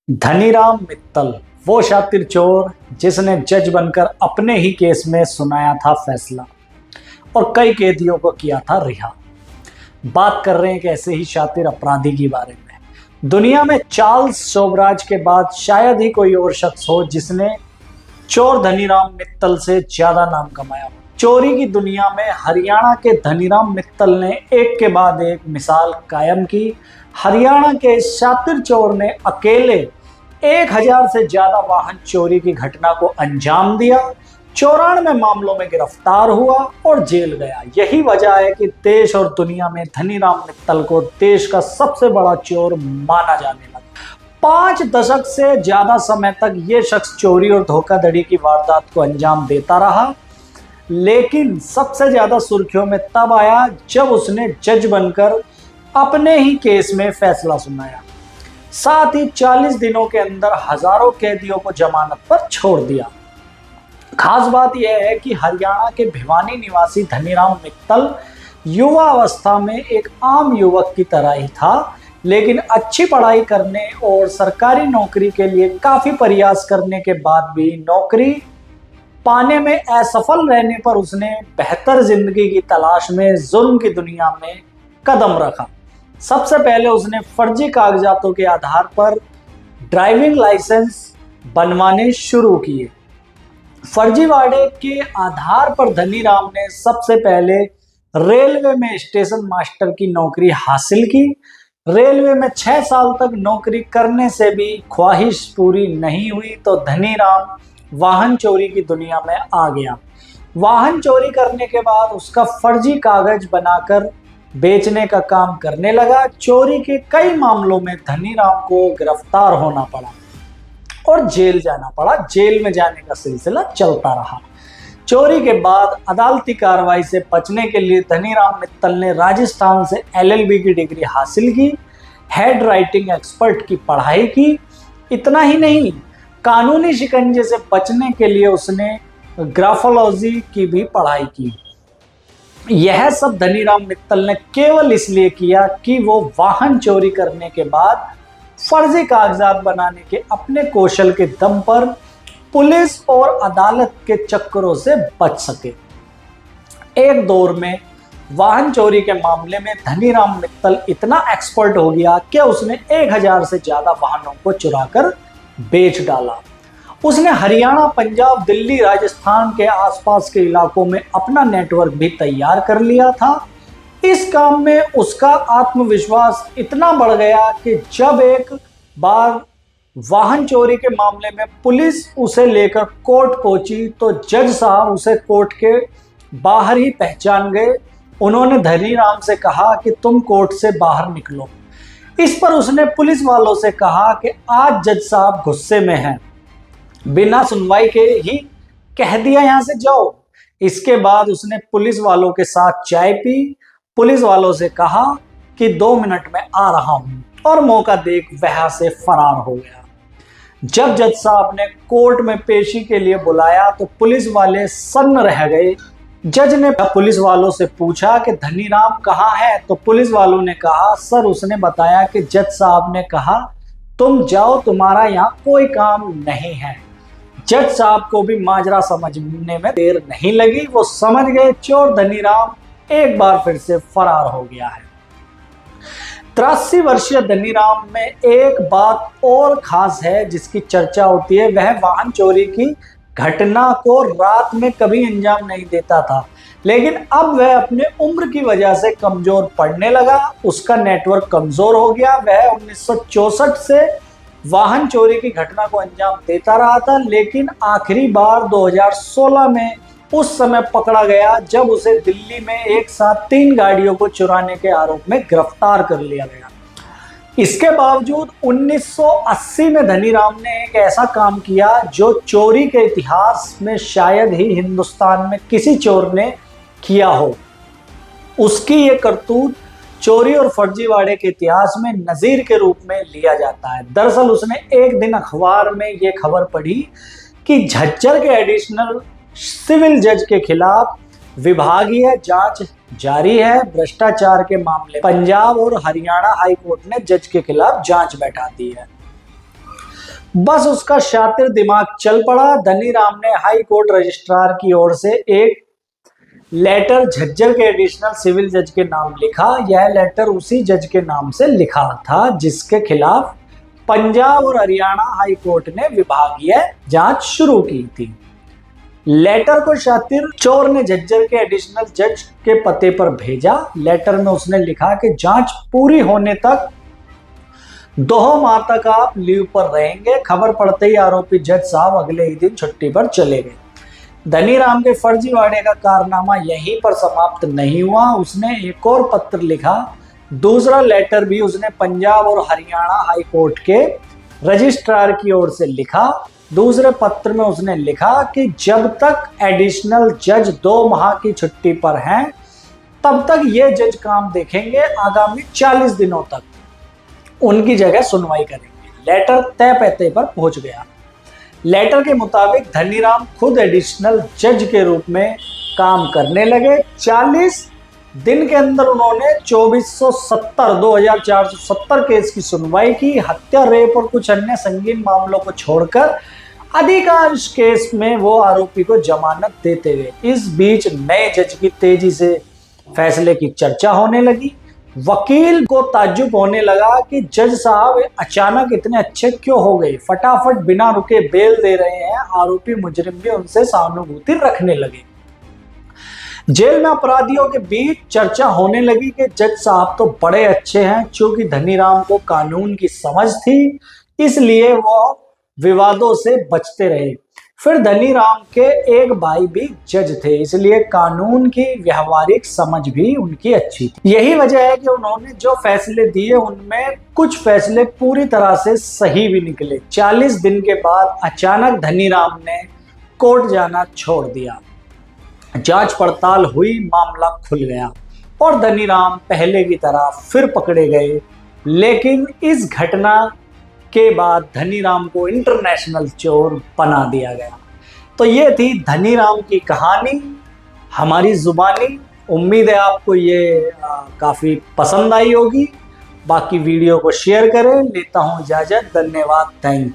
धनीराम मित्तल वो शातिर चोर जिसने जज बनकर अपने ही केस में सुनाया था फैसला और कई कैदियों को किया था रिहा। बात कर रहे हैं एक ऐसे ही शातिर अपराधी के बारे में। दुनिया में चार्ल्स शोबराज के बाद शायद ही कोई और शख्स हो जिसने चोर धनीराम मित्तल से ज्यादा नाम कमाया। चोरी की दुनिया में हरियाणा के धनीराम मित्तल ने एक के बाद एक मिसाल कायम की। हरियाणा के शातिर चोर ने अकेले 1000 से ज्यादा वाहन चोरी की घटना को अंजाम दिया, 94 मामलों में गिरफ्तार हुआ और जेल गया। यही वजह है कि देश और दुनिया में धनीराम मित्तल को देश का सबसे बड़ा चोर माना जाने लगा। 5 दशक से ज्यादा समय तक ये शख्स चोरी और धोखाधड़ी की वारदात को अंजाम देता रहा, लेकिन सबसे ज्यादा सुर्खियों में तब आया जब उसने जज बनकर अपने ही केस में फैसला सुनाया। साथ ही 40 दिनों के अंदर हजारों कैदियों को जमानत पर छोड़ दिया। खास बात यह है कि हरियाणा के भिवानी निवासी धनीराम मित्तल युवा अवस्था में एक आम युवक की तरह ही था, लेकिन अच्छी पढ़ाई करने और सरकारी नौकरी के लिए काफी प्रयास करने के बाद भी नौकरी पाने में असफल रहने पर उसने बेहतर जिंदगी की तलाश में जुल्म की दुनिया में कदम रखा। सबसे पहले उसने फर्जी कागजातों के आधार पर ड्राइविंग लाइसेंस बनवाने शुरू किए। फर्जीवाड़े के आधार पर धनीराम ने सबसे पहले रेलवे में स्टेशन मास्टर की नौकरी हासिल की। रेलवे में 6 साल तक नौकरी करने से भी ख्वाहिश पूरी नहीं हुई तो धनीराम वाहन चोरी की दुनिया में आ गया। वाहन चोरी करने के बाद उसका फर्जी कागज बनाकर बेचने का काम करने लगा। चोरी के कई मामलों में धनीराम को गिरफ्तार होना पड़ा और जेल जाना पड़ा। जेल में जाने का सिलसिला चलता रहा। चोरी के बाद अदालती कार्रवाई से बचने के लिए धनीराम मित्तल ने राजस्थान से LLB की डिग्री हासिल की, हेड राइटिंग एक्सपर्ट की पढ़ाई की। इतना ही नहीं, कानूनी शिकंजे से बचने के लिए उसने ग्राफोलॉजी की भी पढ़ाई की। यह सब धनीराम मित्तल ने केवल इसलिए किया कि वो वाहन चोरी करने के बाद फर्जी कागजात बनाने के अपने कौशल के दम पर पुलिस और अदालत के चक्करों से बच सके। एक दौर में वाहन चोरी के मामले में धनीराम मित्तल इतना एक्सपर्ट हो गया कि उसने 1000 से ज्यादा वाहनों को चुराकर बेच डाला। उसने हरियाणा, पंजाब, दिल्ली, राजस्थान के आसपास के इलाकों में अपना नेटवर्क भी तैयार कर लिया था। इस काम में उसका आत्मविश्वास इतना बढ़ गया कि जब एक बार वाहन चोरी के मामले में पुलिस उसे लेकर कोर्ट पहुंची तो जज साहब उसे कोर्ट के बाहर ही पहचान गए। उन्होंने धनीराम से कहा कि तुम कोर्ट से बाहर निकलो। इस पर उसने पुलिस वालों से कहा कि आज जज साहब गुस्से में हैं, बिना सुनवाई के ही कह दिया यहां से जाओ। इसके बाद उसने पुलिस वालों के साथ चाय पी, पुलिस वालों से कहा कि 2 मिनट में आ रहा हूं और मौका देख वहां से फरार हो गया। जब जज साहब ने कोर्ट में पेशी के लिए बुलाया तो पुलिस वाले सन्न रह गए। जज ने पुलिस वालों से पूछा कि धनीराम कहाँ है, तो पुलिस वालों ने कहा सर, उसने बताया कि जज साहब ने कहा तुम जाओ, तुम्हारा यहाँ कोई काम नहीं है। जज साहब को भी माजरा समझने में देर नहीं लगी। वो समझ गए चोर धनीराम एक बार फिर से फरार हो गया है। 83 वर्षीय धनीराम में एक बात और खास है जिसकी चर्चा होती है, वह वाहन चोरी की घटना को रात में कभी अंजाम नहीं देता था, लेकिन अब वह अपने उम्र की वजह से कमजोर पड़ने लगा। उसका नेटवर्क कमजोर हो गया। वह 1964 से वाहन चोरी की घटना को अंजाम देता रहा था, लेकिन आखिरी बार 2016 में उस समय पकड़ा गया जब उसे दिल्ली में एक साथ 3 गाड़ियों को चुराने के आरोप में गिरफ्तार कर लिया गया। इसके बावजूद 1980 में धनीराम ने एक ऐसा काम किया जो चोरी के इतिहास में शायद ही हिंदुस्तान में किसी चोर ने किया हो। उसकी ये करतूत चोरी और फर्जीवाड़े के इतिहास में नजीर के रूप में लिया जाता है। दरअसल उसने एक दिन अखबार में ये खबर पढ़ी कि झज्जर के एडिशनल सिविल जज के खिलाफ विभागीय जांच जारी है। भ्रष्टाचार के मामले पंजाब और हरियाणा हाई कोर्ट ने जज के खिलाफ जांच बैठा दी है। बस उसका शातिर दिमाग चल पड़ा। धनीराम ने हाई कोर्ट रजिस्ट्रार की ओर से एक लेटर झज्जर के एडिशनल सिविल जज के नाम लिखा। यह लेटर उसी जज के नाम से लिखा था जिसके खिलाफ पंजाब और हरियाणा हाई कोर्ट ने विभागीय जांच शुरू की थी। लेटर को शातिर चोर ने झज्जर के एडिशनल जज के पते पर भेजा। लेटर में उसने लिखा कि जांच पूरी होने तक 2 माह तक आप लीव पर रहेंगे। खबर पड़ते ही आरोपी जज साहब अगले ही दिन छुट्टी पर चले गए। धनीराम के फर्जीवाड़े का कारनामा यहीं पर समाप्त नहीं हुआ। उसने एक और पत्र लिखा। दूसरा लेटर भी उसने पंजाब और हरियाणा हाई कोर्ट के रजिस्ट्रार की ओर से लिखा। दूसरे पत्र में उसने लिखा कि जब तक एडिशनल जज 2 माह की छुट्टी पर हैं, तब तक ये जज काम देखेंगे। आगामी 40 दिनों तक उनकी जगह सुनवाई करेंगे। लेटर तय पते पर पहुंच गया। लेटर के मुताबिक धनीराम खुद एडिशनल जज के रूप में काम करने लगे। 40 दिन के अंदर उन्होंने 2470 केस की सुनवाई की। हत्या, रेप और कुछ अन्य संगीन मामलों को छोड़कर अधिकांश केस में वो आरोपी को जमानत देते गए। इस बीच नए जज की तेजी से फैसले की चर्चा होने लगी। वकील को ताज्जुब होने लगा कि जज साहब अचानक इतने अच्छे क्यों हो गए, फटाफट बिना रुके बेल दे रहे हैं। आरोपी मुजरिम भी उनसे सहानुभूति रखने लगे। जेल में अपराधियों के बीच चर्चा होने लगी कि जज साहब तो बड़े अच्छे हैं। चूंकि धनीराम को कानून की समझ थी, इसलिए वो विवादों से बचते रहे। फिर धनीराम के एक भाई भी जज थे, इसलिए कानून की व्यवहारिक समझ भी उनकी अच्छी थी। यही वजह है कि उन्होंने जो फैसले दिए उनमें कुछ फैसले पूरी तरह से सही भी निकले। 40 दिन के बाद अचानक धनीराम ने कोर्ट जाना छोड़ दिया। जांच पड़ताल हुई, मामला खुल गया और धनीराम पहले की तरह फिर पकड़े गए। लेकिन इस घटना के बाद धनीराम को इंटरनेशनल चोर बना दिया गया। तो ये थी धनीराम की कहानी हमारी जुबानी। उम्मीद है आपको ये काफ़ी पसंद आई होगी। बाकी वीडियो को शेयर करें। लेता हूँ इजाज़त। धन्यवाद। Thank you.